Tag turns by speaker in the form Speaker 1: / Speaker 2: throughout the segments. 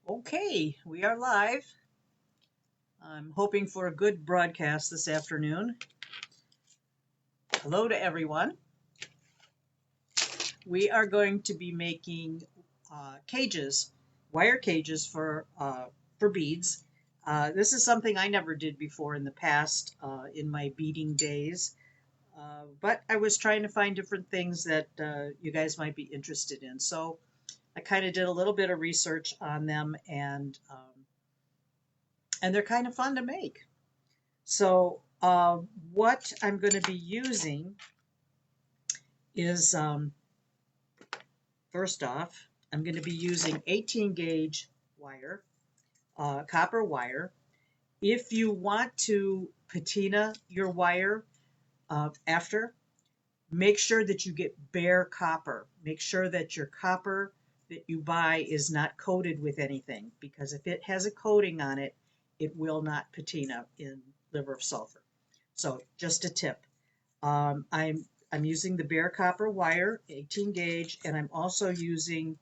Speaker 1: Okay, we are live. I'm hoping for a good broadcast this afternoon. Hello to everyone. We are going to be making cages, wire cages for beads. This is something I never did before in the past in my beading days, but I was trying to find different things that you guys might be interested in. So I kind of did a little bit of research on them, and they're kind of fun to make. So what I'm going to be using is, first off, I'm going to be using 18 gauge wire, copper wire. If you want to patina your wire after, make sure that you get bare copper. Make sure that your copper that you buy is not coated with anything, because if it has a coating on it, it will not patina in liver of sulfur. So just a tip. I'm using the bare copper wire, 18 gauge, and I'm also using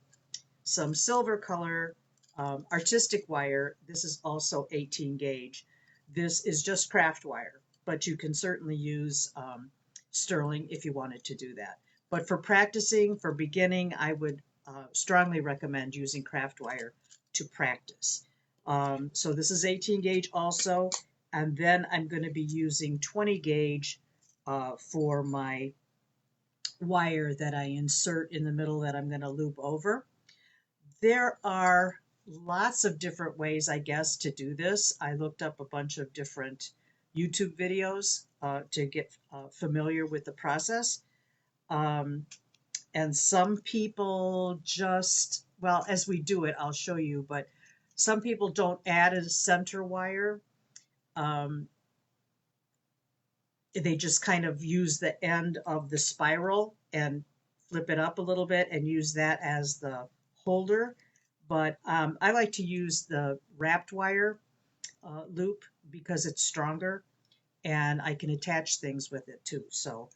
Speaker 1: some silver color artistic wire. This is also 18 gauge. This is just craft wire, but you can certainly use sterling if you wanted to do that. But for practicing, for beginning, I would strongly recommend using craft wire to practice. So this is 18 gauge also, and then I'm going to be using 20 gauge for my wire that I insert in the middle that I'm going to loop over. There are lots of different ways, I guess, to do this. I looked up a bunch of different YouTube videos to get familiar with the process. Um, and some people just, well, as we do it, I'll show you, but some people don't add a center wire. Um, they just kind of use the end of the spiral and flip it up a little bit and use that as the holder. But I like to use the wrapped wire loop because it's stronger and I can attach things with it too. So,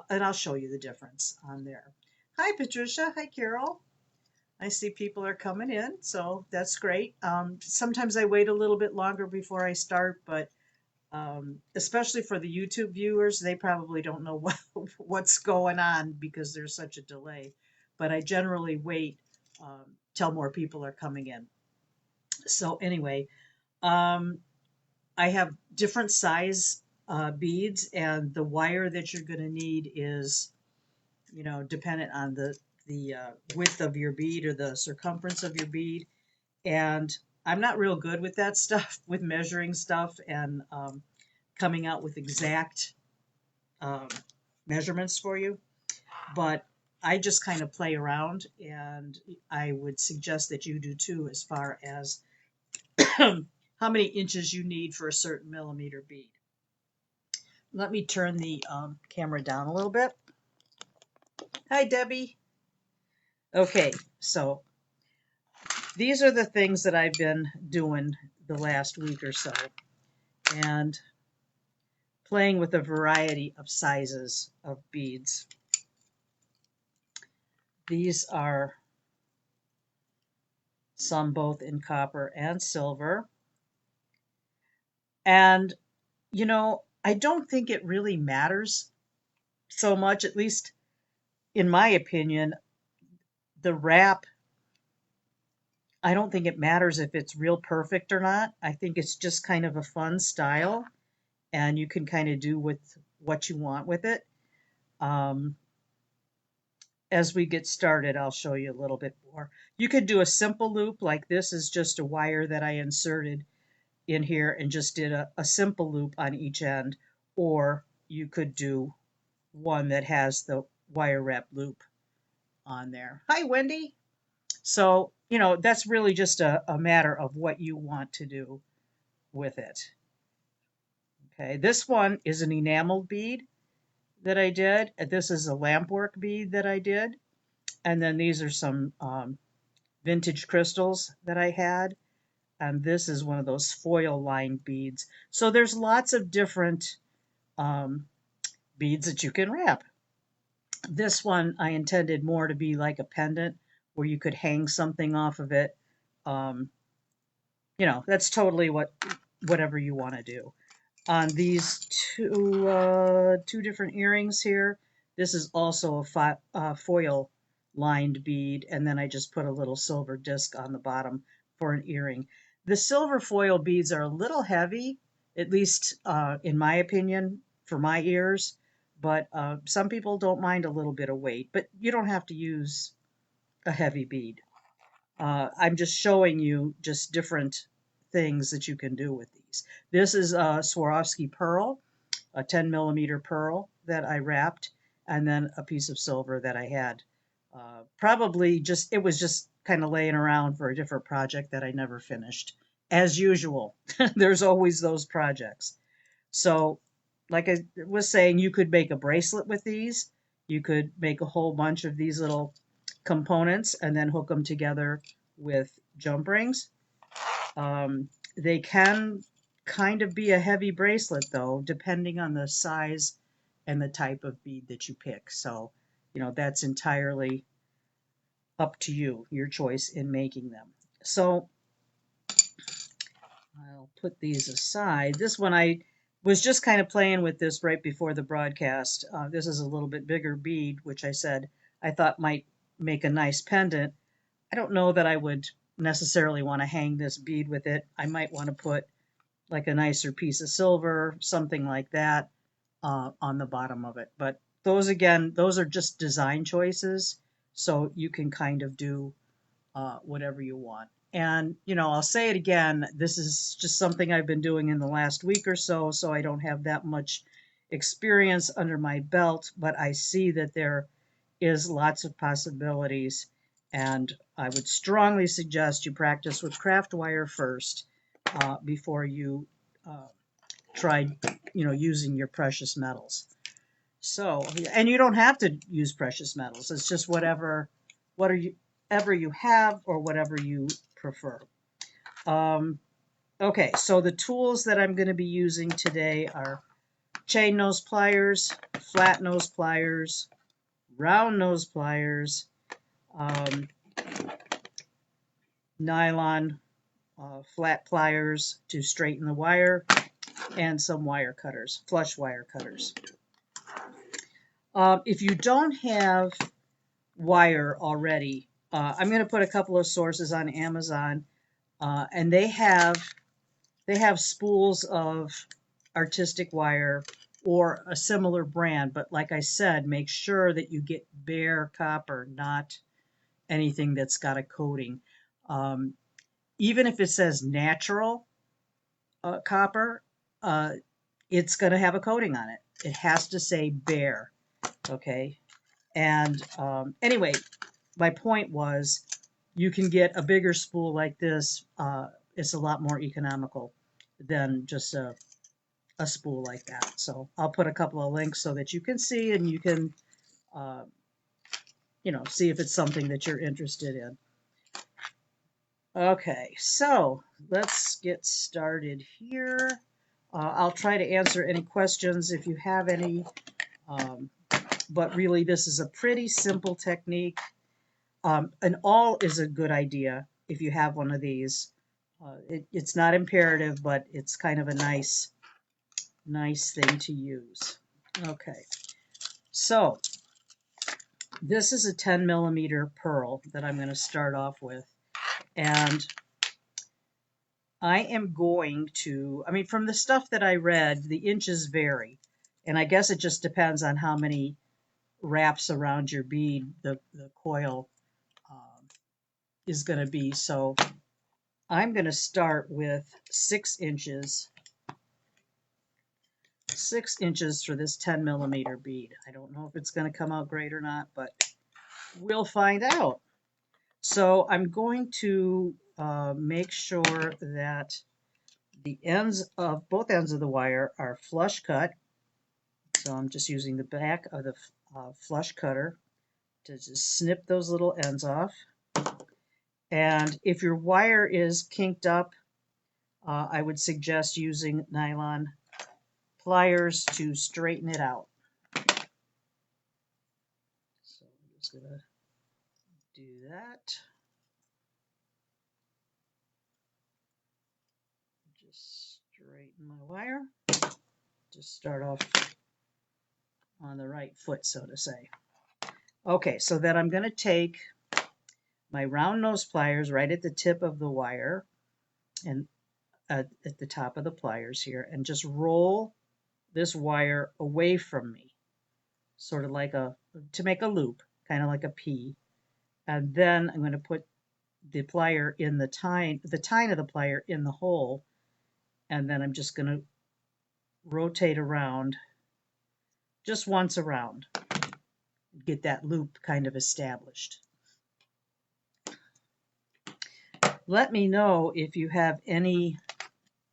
Speaker 1: and I'll show you the difference on there. Hi, Patricia. Hi, Carol. I see people are coming in, so that's great. Sometimes I wait a little bit longer before I start, but especially for the YouTube viewers, they probably don't know what's going on because there's such a delay. But I generally wait till more people are coming in. So anyway, um, I have different size beads, and the wire that you're going to need is, dependent on the width of your bead or the circumference of your bead. And I'm not real good with that stuff, with measuring stuff and coming out with exact um, measurements for you. But I just kind of play around, and I would suggest that you do too, as far as how many inches you need for a certain millimeter bead. Let me turn the camera down a little bit. Hi, Debbie. Okay, so these are the things that I've been doing the last week or so, and playing with a variety of sizes of beads. These are some both in copper and silver. And, I don't think it really matters so much, at least in my opinion. The wrap, I don't think it matters if it's real perfect or not. I think it's just kind of a fun style, and you can kind of do with what you want with it. Um, as we get started, I'll show you a little bit more. You could do a simple loop, like this is just a wire that I inserted in here and just did a simple loop on each end, or you could do one that has the wire wrap loop on there. Hi, Wendy. So, that's really just a matter of what you want to do with it. Okay, this one is an enameled bead that I did. This is a lampwork bead that I did. And then these are some vintage crystals that I had. And this is one of those foil lined beads. So there's lots of different um, beads that you can wrap. This one I intended more to be like a pendant where you could hang something off of it, You know, that's totally whatever you want to do. On these two different earrings here, this is also a foil lined bead, and then I just put a little silver disc on the bottom for an earring. The silver foil beads are a little heavy, at least in my opinion, for my ears, but some people don't mind a little bit of weight, but you don't have to use a heavy bead. I'm just showing you just different things that you can do with these. This is a Swarovski pearl, a 10 millimeter pearl that I wrapped, and then a piece of silver that I had. Probably just, it was just kind of laying around for a different project that I never finished. As usual, there's always those projects. So, like I was saying, you could make a bracelet with these. You could make a whole bunch of these little components and then hook them together with jump rings. They can kind of be a heavy bracelet though, depending on the size and the type of bead that you pick. So, you know, that's entirely up to you, your choice in making them. So I'll put these aside. This one, I was just kind of playing with this right before the broadcast. This is a little bit bigger bead, which I said I thought might make a nice pendant. I don't know that I would necessarily want to hang this bead with it. I might want to put like a nicer piece of silver, something like that, on the bottom of it. But those, again, those are just design choices, so you can kind of do whatever you want. And, you know, I'll say it again, this is just something I've been doing in the last week or so, so I don't have that much experience under my belt, but I see that there is lots of possibilities, and I would strongly suggest you practice with craft wire first before you try, you know, using your precious metals. So, and you don't have to use precious metals. It's just whatever you have or whatever you prefer. Okay, so the tools that I'm going to be using today are chain nose pliers, flat nose pliers, round nose pliers, nylon flat pliers to straighten the wire, and some wire cutters, flush wire cutters. If you don't have wire already, I'm going to put a couple of sources on Amazon, and they have spools of artistic wire or a similar brand, but like I said, make sure that you get bare copper, not anything that's got a coating. Even if it says natural copper, it's going to have a coating on it. It has to say bare, okay? And anyway, my point was you can get a bigger spool like this. It's a lot more economical than just a spool like that. So I'll put a couple of links so that you can see, and you can, you know, see if it's something that you're interested in. Okay, so let's get started here. I'll try to answer any questions if you have any, but really this is a pretty simple technique. An awl is a good idea if you have one of these. It's not imperative, but it's kind of a nice thing to use. Okay, so this is a 10 millimeter pearl that I'm going to start off with, and I am going to, I mean, from the stuff that I read, the inches vary, and I guess it just depends on how many wraps around your bead the coil is going to be. So I'm going to start with 6 inches. 6 inches for this 10 millimeter bead. I don't know if it's going to come out great or not, but we'll find out. So I'm going to make sure that the ends of both ends of the wire are flush cut. So I'm just using the back of the flush cutter to just snip those little ends off. And if your wire is kinked up, I would suggest using nylon pliers to straighten it out. So I'm just going to do that. Just straighten my wire. Just start off on the right foot, so to say. Okay, so then I'm going to take my round nose pliers right at the tip of the wire and at the top of the pliers here and just roll this wire away from me, sort of like to make a loop, kind of like a P. And then I'm going to put the plier in the tine of the plier in the hole, and then I'm just going to rotate around just once around, get that loop kind of established. Let me know if you have any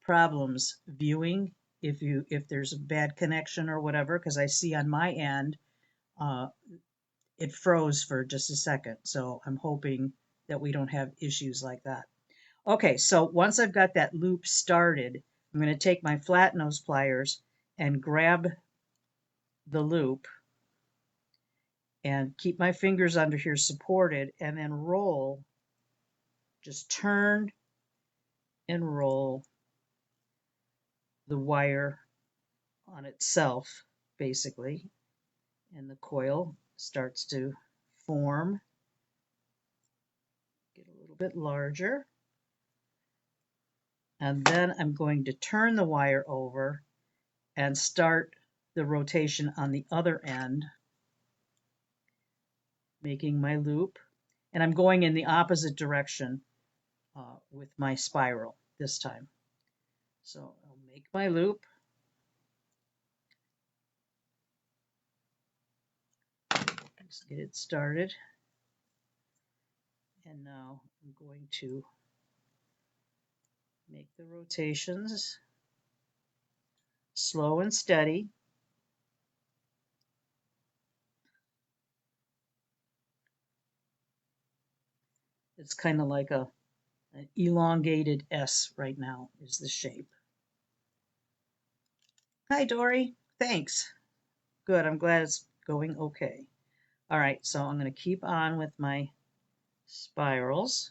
Speaker 1: problems viewing, if there's a bad connection or whatever, because I see on my end it froze for just a second, so I'm hoping that we don't have issues like that. Okay, so once I've got that loop started, I'm going to take my flat nose pliers and grab the loop and keep my fingers under here supported, and then roll, just turn and roll the wire on itself, basically, and the coil starts to form, get a little bit larger. And then I'm going to turn the wire over and start the rotation on the other end, making my loop. And I'm going in the opposite direction with my spiral this time. So I'll make my loop. Just get it started. And now I'm going to make the rotations slow and steady. It's kind of like an elongated S right now is the shape. Hi, Dory. Thanks. Good. I'm glad it's going okay. All right, so I'm going to keep on with my spirals.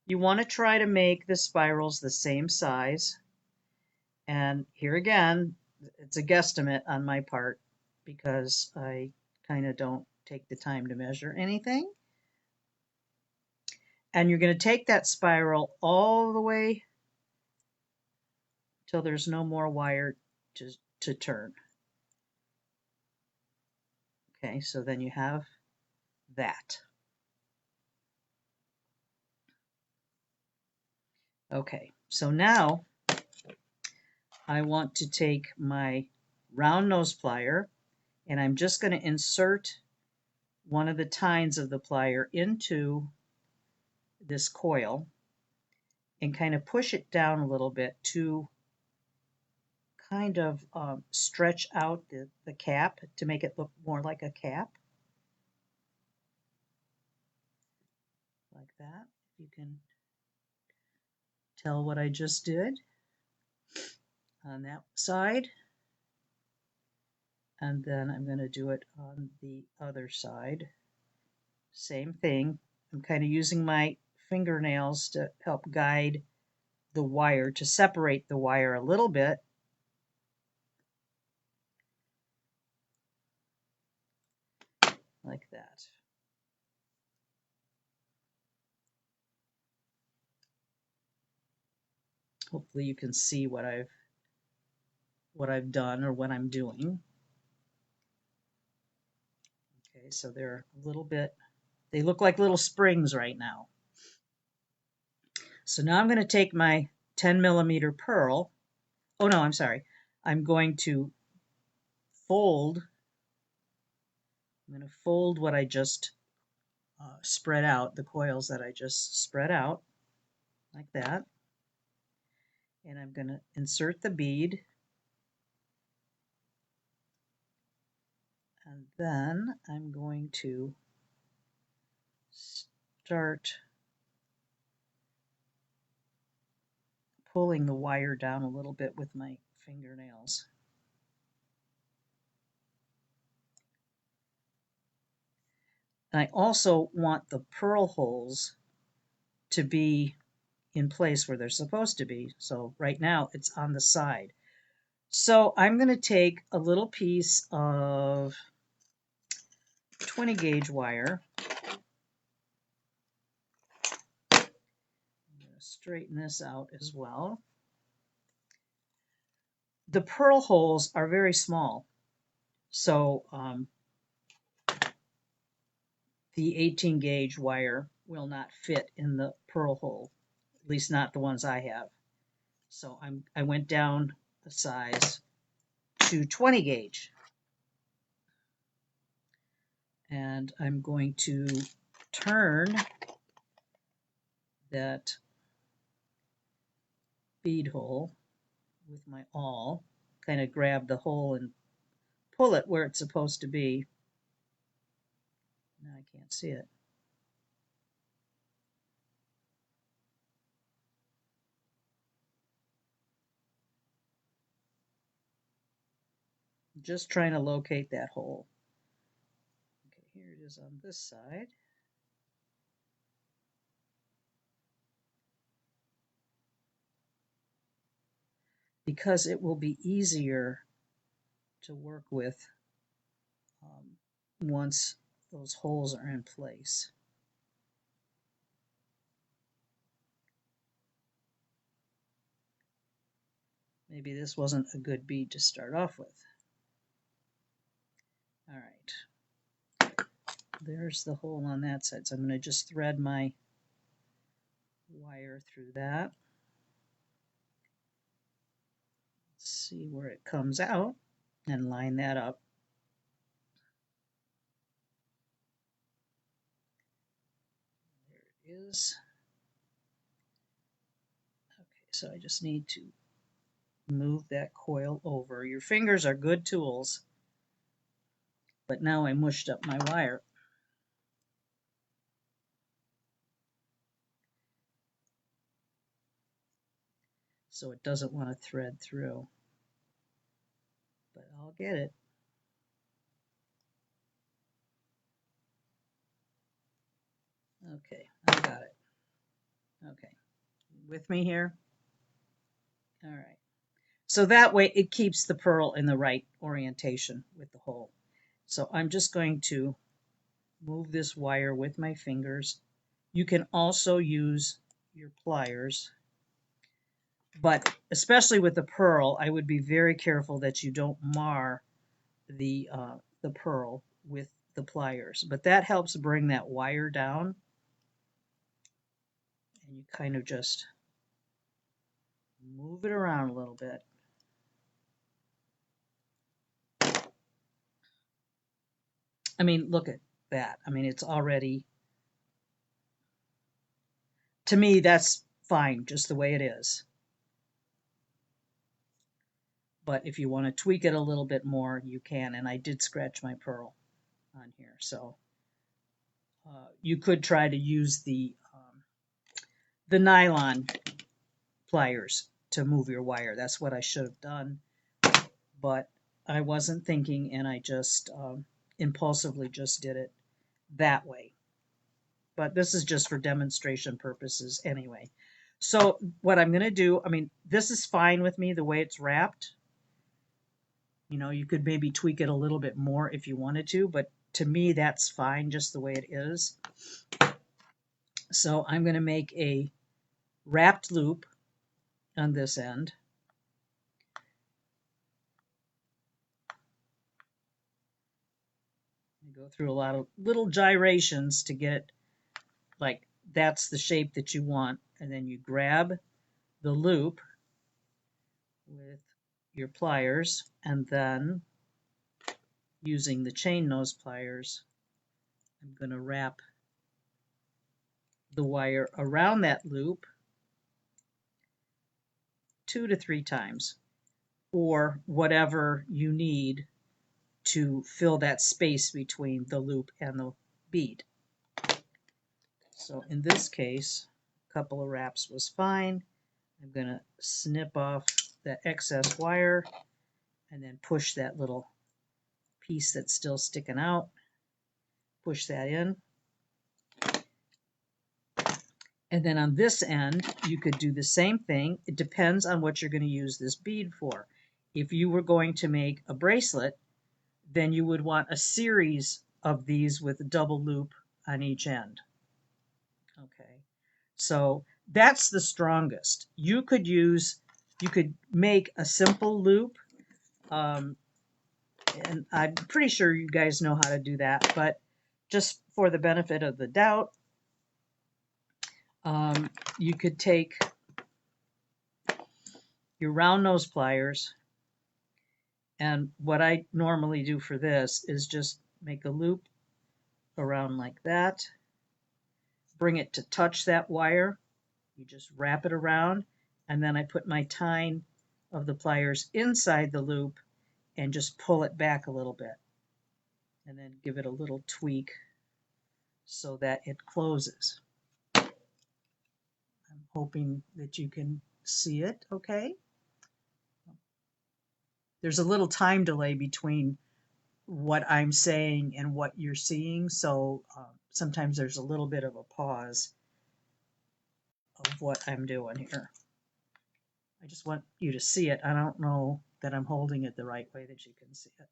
Speaker 1: You want to try to make the spirals the same size. And here again, it's a guesstimate on my part because I kind of don't take the time to measure anything. And you're going to take that spiral all the way till there's no more wire to turn. Okay, so then you have that. Okay, so now I want to take my round nose plier and I'm just going to insert one of the tines of the plier into this coil and kind of push it down a little bit to kind of stretch out the cap to make it look more like a cap. Like that. You can tell what I just did on that side. And then I'm going to do it on the other side. Same thing. I'm kind of using my fingernails to help guide the wire, to separate the wire a little bit. Like that. Hopefully you can see what I've done or what I'm doing. Okay, so they're a little bit, they look like little springs right now. So now I'm going to take my 10mm pearl. Oh no, I'm sorry. I'm going to fold. I'm going to fold what I just spread out, the coils that I just spread out, like that. And I'm going to insert the bead. And then I'm going to start pulling the wire down a little bit with my fingernails. And I also want the pearl holes to be in place where they're supposed to be. So right now it's on the side. So I'm going to take a little piece of 20 gauge wire. I'm going to straighten this out as well. The pearl holes are very small, so the 18 gauge wire will not fit in the pearl hole, at least not the ones I have. So I went down a size to 20 gauge. And I'm going to turn that bead hole with my awl, kind of grab the hole and pull it where it's supposed to be. Now I can't see it. I'm just trying to locate that hole. Okay, here it is on this side. Because it will be easier to work with once those holes are in place. Maybe this wasn't a good bead to start off with. All right, there's the hole on that side. So I'm going to just thread my wire through that. See where it comes out and line that up. There it is. Okay, so I just need to move that coil over. Your fingers are good tools, but now I mushed up my wire. So it doesn't want to thread through, but I'll get it. Okay, I got it. Okay, with me here? All right. So that way it keeps the pearl in the right orientation with the hole. So I'm just going to move this wire with my fingers. You can also use your pliers, but especially with the pearl, I would be very careful that you don't mar the pearl with the pliers. But that helps bring that wire down, and you kind of just move it around a little bit. I mean, look at that. I mean, it's already, to me, that's fine just the way it is. But if you want to tweak it a little bit more, you can. And I did scratch my pearl on here. So you could try to use the nylon pliers to move your wire. That's what I should have done. But I wasn't thinking, and I just impulsively just did it that way. But this is just for demonstration purposes anyway. So what I'm going to do, I mean, this is fine with me the way it's wrapped. You know, you could maybe tweak it a little bit more if you wanted to, but to me, that's fine just the way it is. So I'm going to make a wrapped loop on this end. I go through a lot of little gyrations to get like that's the shape that you want, and then you grab the loop with your pliers, and then using the chain nose pliers, I'm going to wrap the wire around that loop 2 to 3 times, or whatever you need to fill that space between the loop and the bead. So in this case, a couple of wraps was fine. I'm going to snip off that excess wire and then push that little piece that's still sticking out. Push that in. And then on this end, you could do the same thing. It depends on what you're going to use this bead for. If you were going to make a bracelet, then you would want a series of these with a double loop on each end. Okay, so that's the strongest. You could make a simple loop, and I'm pretty sure you guys know how to do that, but just for the benefit of the doubt, you could take your round nose pliers, and what I normally do for this is just make a loop around like that, bring it to touch that wire, you just wrap it around, and then I put my tine of the pliers inside the loop and just pull it back a little bit, and then give it a little tweak so that it closes. I'm hoping that you can see it okay. There's a little time delay between what I'm saying and what you're seeing, so sometimes there's a little bit of a pause of what I'm doing here. I just want you to see it. I don't know that I'm holding it the right way that you can see it.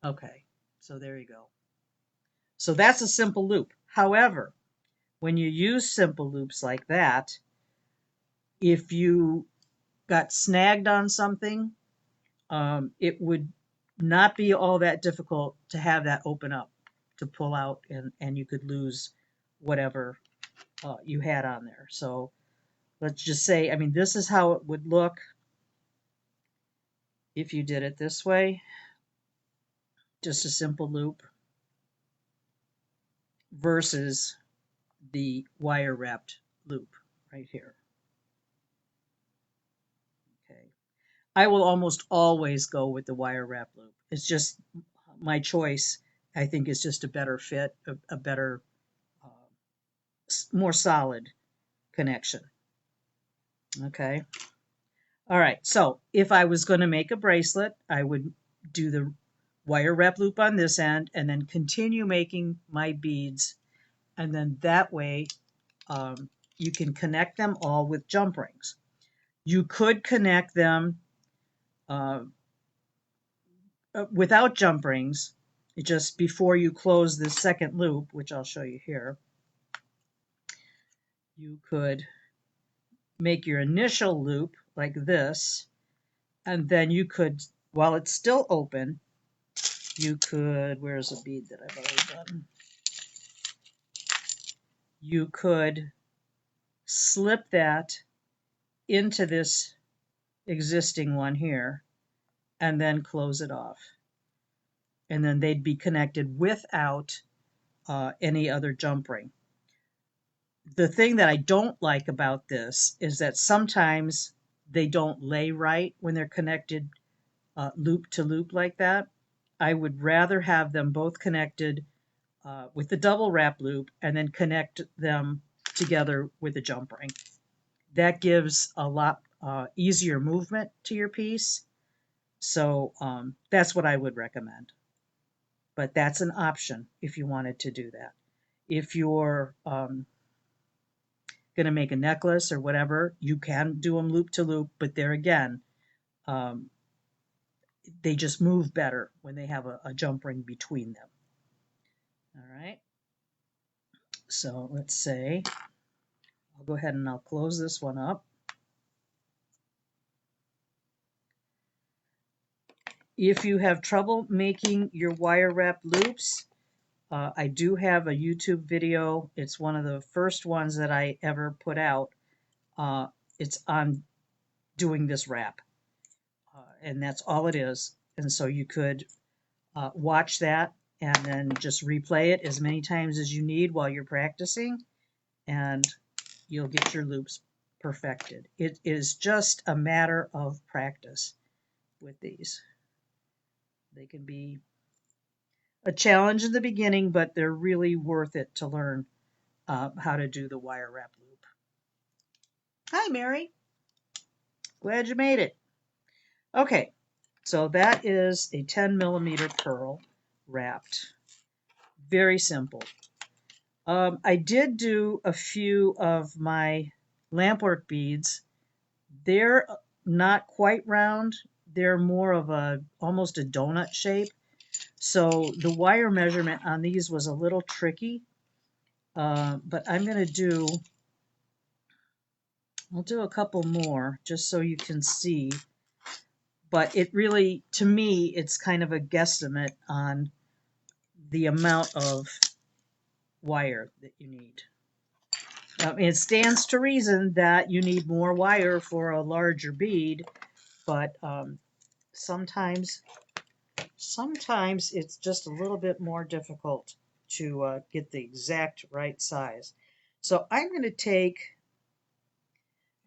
Speaker 1: Okay, so there you go. So that's a simple loop. However, when you use simple loops like that, if you got snagged on something, it would not be all that difficult to have that open up to pull out, and you could lose whatever you had on there. So let's just say, I mean, this is how it would look if you did it this way, just a simple loop versus the wire wrapped loop right here. Okay. I will almost always go with the wire wrap loop. It's just my choice. I think is just a better fit, a better, more solid connection. Okay. All right. So if I was going to make a bracelet, I would do the wire wrap loop on this end and then continue making my beads. And then that way you can connect them all with jump rings. You could connect them without jump rings, just before you close the second loop, which I'll show you here. You could make your initial loop like this, and then you could, while it's still open, you could, where's a bead that I've already done? You could slip that into this existing one here and then close it off. And then they'd be connected without any other jump ring. The thing that I don't like about this is that sometimes they don't lay right when they're connected loop to loop like that. I would rather have them both connected with the double wrap loop and then connect them together with a jump ring. That gives a lot easier movement to your piece. So that's what I would recommend. But that's an option if you wanted to do that. If you're going to make a necklace or whatever, you can do them loop to loop, but there again, they just move better when they have a jump ring between them. All right. So let's say, I'll go ahead and I'll close this one up. If you have trouble making your wire wrap loops, I do have a YouTube video. It's one of the first ones that I ever put out. It's on doing this wrap, and that's all it is. And so you could watch that and then just replay it as many times as you need while you're practicing, and you'll get your loops perfected. It is just a matter of practice with these. They can be a challenge in the beginning, but they're really worth it to learn how to do the wire wrap loop. Hi, Mary. Glad you made it. Okay, So that is a 10mm pearl wrapped. Very simple. I did do a few of my lampwork beads. They're not quite round. They're more of a almost a donut shape. So the wire measurement on these was a little tricky. But I'll do a couple more just so you can see. But it really, to me, it's kind of a guesstimate on the amount of wire that you need. It stands to reason that you need more wire for a larger bead, but sometimes it's just a little bit more difficult to get the exact right size. So I'm going to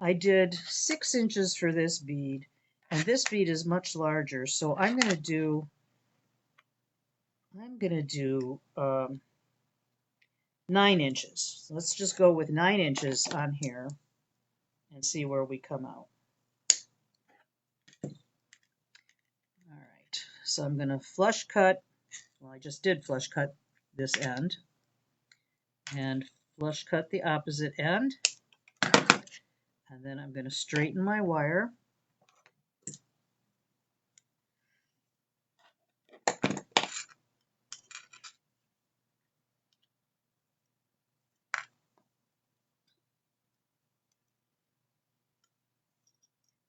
Speaker 1: I did 6 inches for this bead, and this bead is much larger, so I'm going to do 9 inches. Let's just go with 9 inches on here and see where we come out. All right, so I'm going to flush cut. Well, I just did flush cut this end and flush cut the opposite end. And then I'm going to straighten my wire.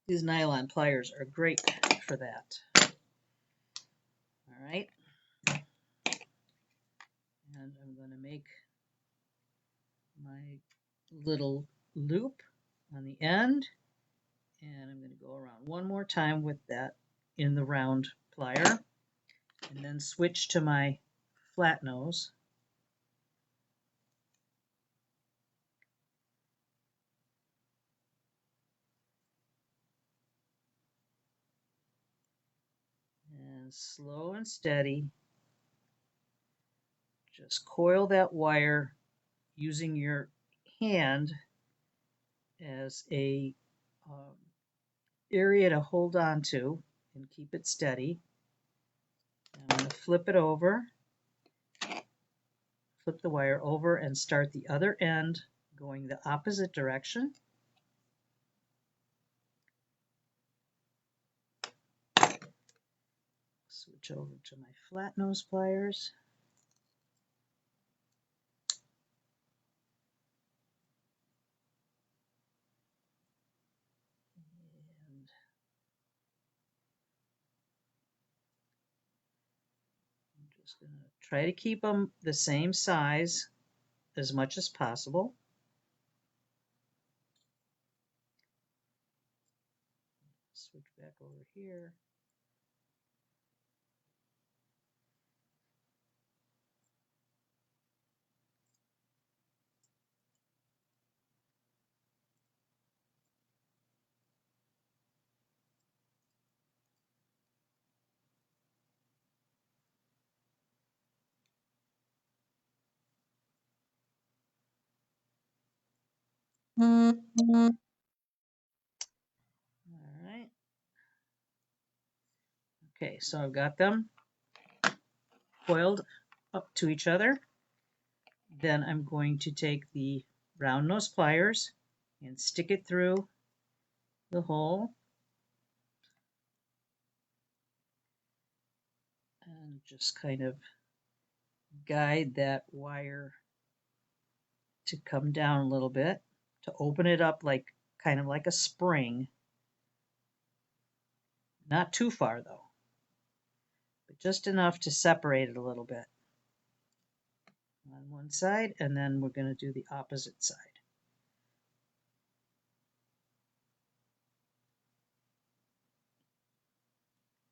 Speaker 1: These nylon pliers are great for that. All right. And I'm going to make my little loop on the end. And I'm going to go around one more time with that in the round plier. And then switch to my flat nose. And slow and steady, just coil that wire using your hand as a area to hold on to and keep it steady. I'm going to flip it over, flip the wire over and start the other end going the opposite direction. Switch over to my flat nose pliers. And I'm just going to try to keep them the same size as much as possible. Switch back over here. All right. Okay, so I've got them coiled up to each other. Then I'm going to take the round nose pliers and stick it through the hole and just kind of guide that wire to come down a little bit, to open it up like kind of like a spring. Not too far though, but just enough to separate it a little bit on one side, and then we're going to do the opposite side.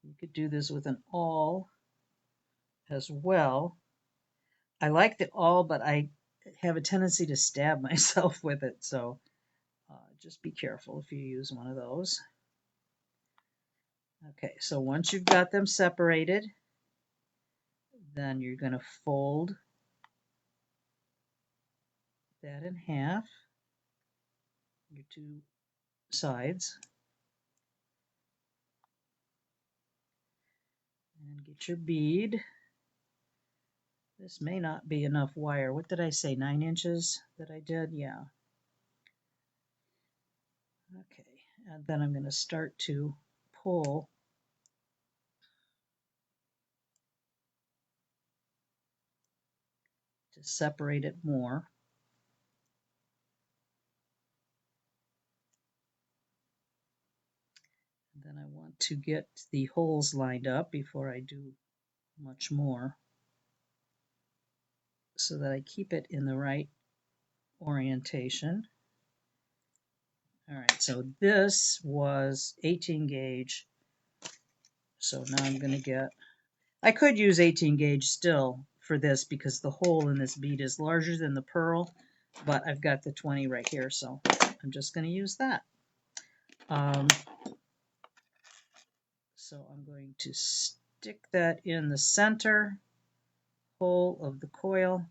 Speaker 1: You could do this with an awl as well. I like the awl, but I have a tendency to stab myself with it, so just be careful if you use one of those. Okay, so once you've got them separated, then you're going to fold that in half, your two sides. And get your bead. This may not be enough wire. What did I say, 9 inches that I did? Yeah. Okay, and then I'm going to start to pull to separate it more. And then I want to get the holes lined up before I do much more, so that I keep it in the right orientation. All right, so this was 18 gauge. So now I'm going to get, I could use 18 gauge still for this because the hole in this bead is larger than the pearl, but I've got the 20 right here, so I'm just going to use that. So I'm going to stick that in the center hole of the coil,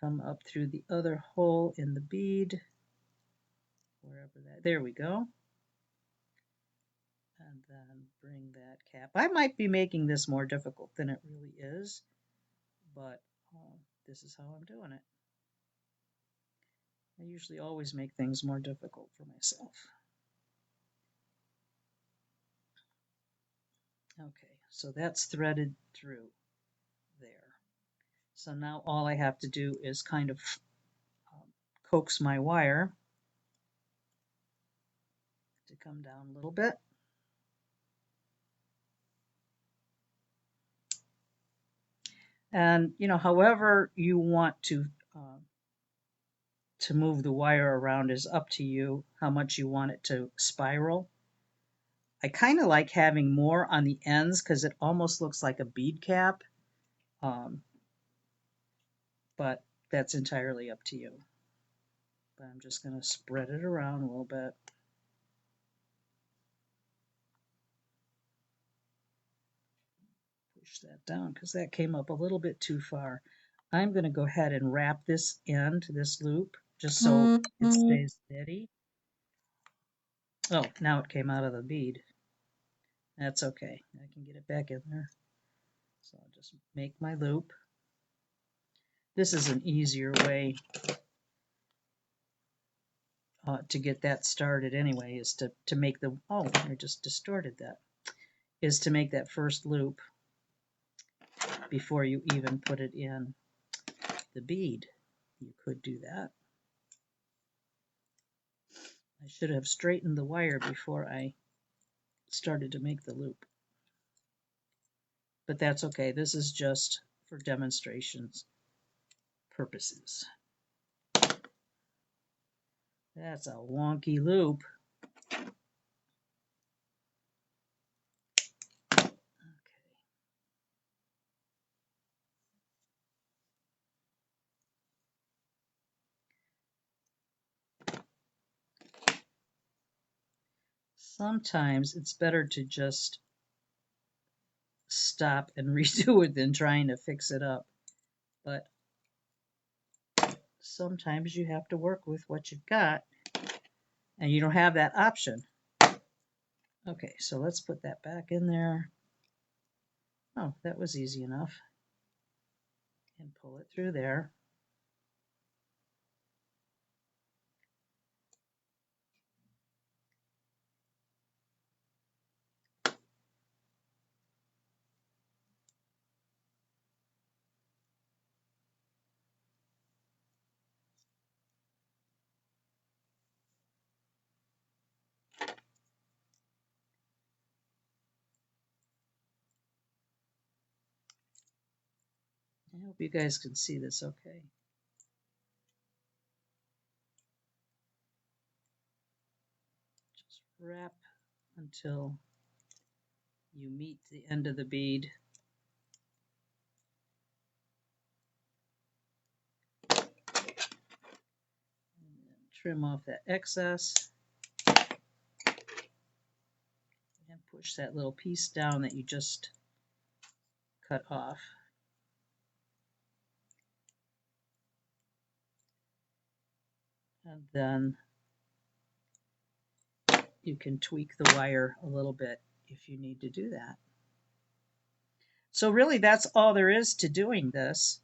Speaker 1: come up through the other hole in the bead, wherever that, there we go. And then bring that cap. I might be making this more difficult than it really is, but this is how I'm doing it. I usually always make things more difficult for myself. Okay, so that's threaded through there. So now all I have to do is kind of coax my wire to come down a little bit. And however you want to move the wire around is up to you, how much you want it to spiral. I kind of like having more on the ends because it almost looks like a bead cap, but that's entirely up to you. But I'm just going to spread it around a little bit. Push that down because that came up a little bit too far. I'm going to go ahead and wrap this end, this loop, just so it stays steady. Oh, now it came out of the bead. That's okay. I can get it back in there. So I'll just make my loop. This is an easier way to get that started anyway, is to make the, oh, I just distorted that, is to make that first loop before you even put it in the bead. You could do that. I should have straightened the wire before I started to make the loop. But that's okay. This is just for demonstrations purposes. That's a wonky loop. Okay. Sometimes it's better to just stop and redo it than trying to fix it up. But sometimes you have to work with what you've got, and you don't have that option. Okay, so let's put that back in there. Oh, that was easy enough. And pull it through there. I hope you guys can see this okay. Just wrap until you meet the end of the bead. And then trim off that excess. And push that little piece down that you just cut off. And then you can tweak the wire a little bit if you need to do that. So really, that's all there is to doing this.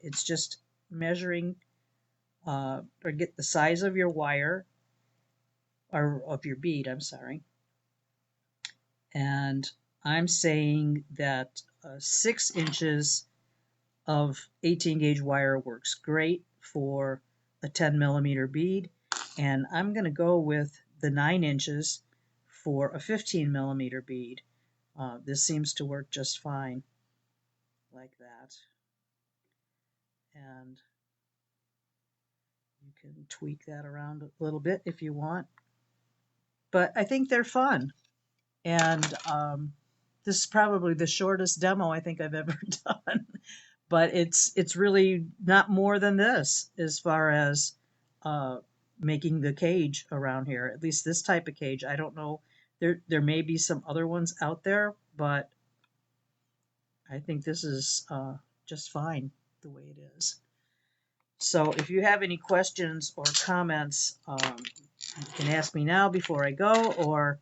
Speaker 1: It's just measuring or get the size of your wire or of your bead. I'm sorry, and I'm saying that 6 inches of 18 gauge wire works great for a 10 millimeter bead, and I'm going to go with the 9 inches for a 15 millimeter bead. This seems to work just fine like that, and you can tweak that around a little bit if you want, but I think they're fun, and this is probably the shortest demo I think I've ever done. But it's really not more than this as far as uh, making the cage around here. At least this type of cage. I don't know. There may be some other ones out there, but I think this is just fine the way it is. So if you have any questions or comments, you can ask me now before I go, or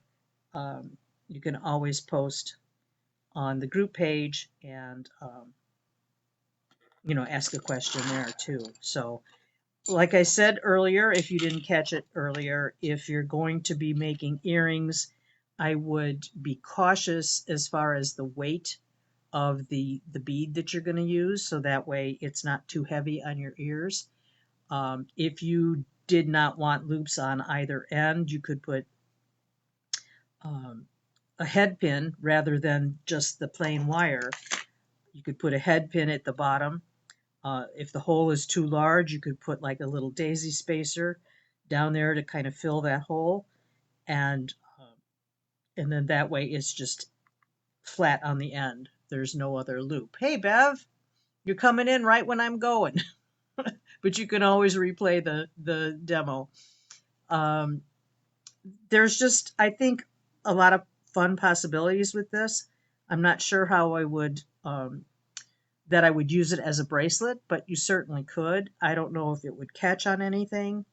Speaker 1: um, you can always post on the group page and ask a question there too. So like I said earlier, if you didn't catch it earlier, if you're going to be making earrings, I would be cautious as far as the weight of the bead that you're going to use, so that way it's not too heavy on your ears. If you did not want loops on either end, you could put um, a head pin rather than just the plain wire. You could put a head pin at the bottom. If the hole is too large, you could put like a little daisy spacer down there to kind of fill that hole, and and then that way it's just flat on the end. There's no other loop. Hey Bev, you're coming in right when I'm going, but you can always replay the demo. Um, there's just, I think, a lot of fun possibilities with this. I'm not sure how I would that I would use it as a bracelet, but you certainly could. I don't know if it would catch on anything.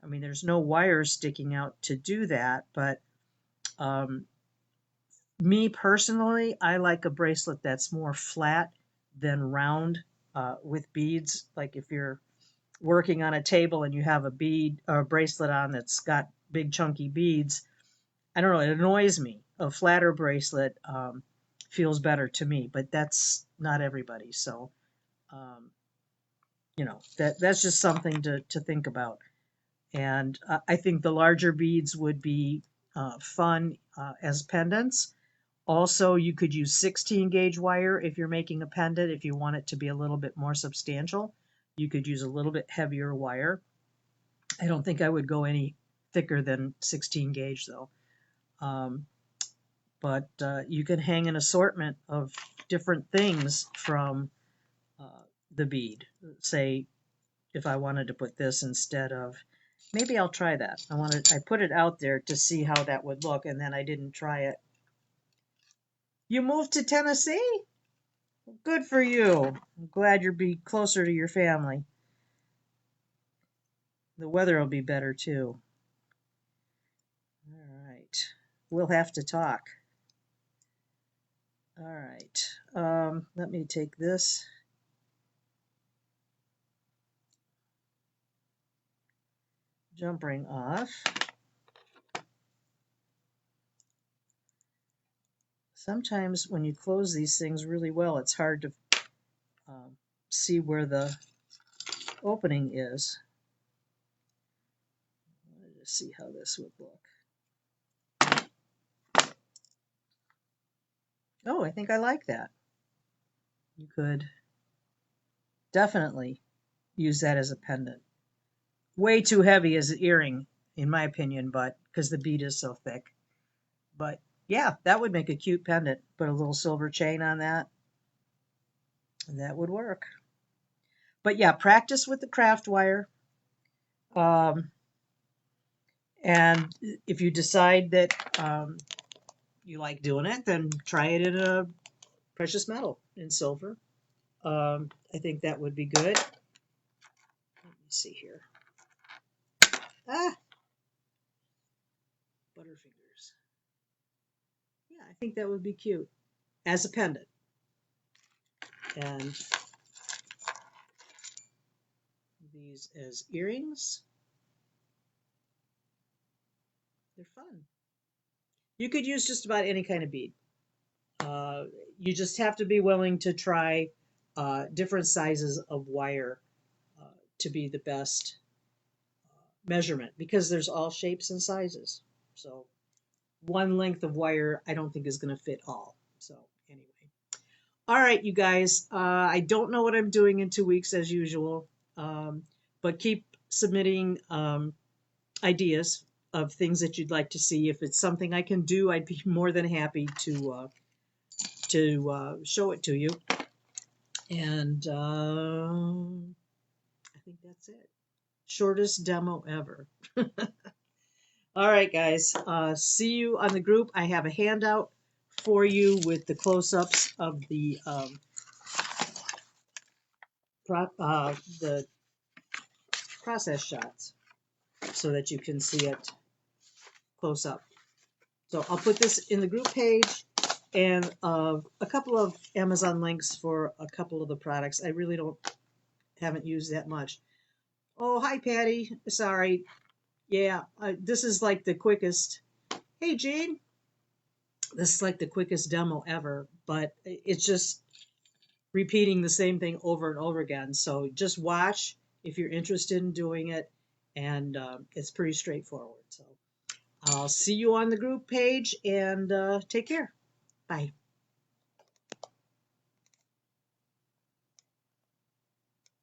Speaker 1: I mean, there's no wires sticking out to do that, but um, me personally, I like a bracelet that's more flat than round with beads. Like if you're working on a table and you have a bead or a bracelet on that's got big chunky beads, I don't know, it annoys me. A flatter bracelet feels better to me, but that's not everybody. So, um, that's just something to think about. And I think the larger beads would be fun as pendants. Also, you could use 16 gauge wire if you're making a pendant. If you want it to be a little bit more substantial, you could use a little bit heavier wire. I don't think I would go any thicker than 16 gauge though. Um, but you can hang an assortment of different things from the bead. Say, if I wanted to put this instead of, maybe I'll try that. I put it out there to see how that would look, and then I didn't try it. You moved to Tennessee? Good for you. I'm glad you'll be closer to your family. The weather will be better too. All right. We'll have to talk. All right. Let me take this. Jump ring off. Sometimes when you close these things really well, it's hard to see where the opening is. Let's see how this would look. Oh, I think I like that. You could definitely use that as a pendant. Way too heavy as an earring, in my opinion, but because the bead is so thick. But yeah, that would make a cute pendant. Put a little silver chain on that. And that would work. But yeah, practice with the craft wire. Um, and if you decide that you like doing it, then try it in a precious metal, in silver. I think that would be good. Let me see here. Ah, Butterfingers. Yeah, I think that would be cute as a pendant. And these as earrings. They're fun. You could use just about any kind of bead. You just have to be willing to try different sizes of wire uh, to be the best measurement because there's all shapes and sizes. So one length of wire I don't think is going to fit all. So anyway. All right, you guys. I don't know what I'm doing in 2 weeks as usual, but keep submitting ideas of things that you'd like to see. If it's something I can do, I'd be more than happy to show it to you. And I think that's it. Shortest demo ever. All right, guys. See you on the group. I have a handout for you with the close-ups of the process shots so that you can see it close up. So I'll put this in the group page and a couple of Amazon links for a couple of the products. I really haven't used that much. Oh, hi, Patty. Sorry. Yeah, this is like the quickest. Hey, Jean. This is like the quickest demo ever, but it's just repeating the same thing over and over again. So just watch if you're interested in doing it, and it's pretty straightforward. So I'll see you on the group page, and take care. Bye.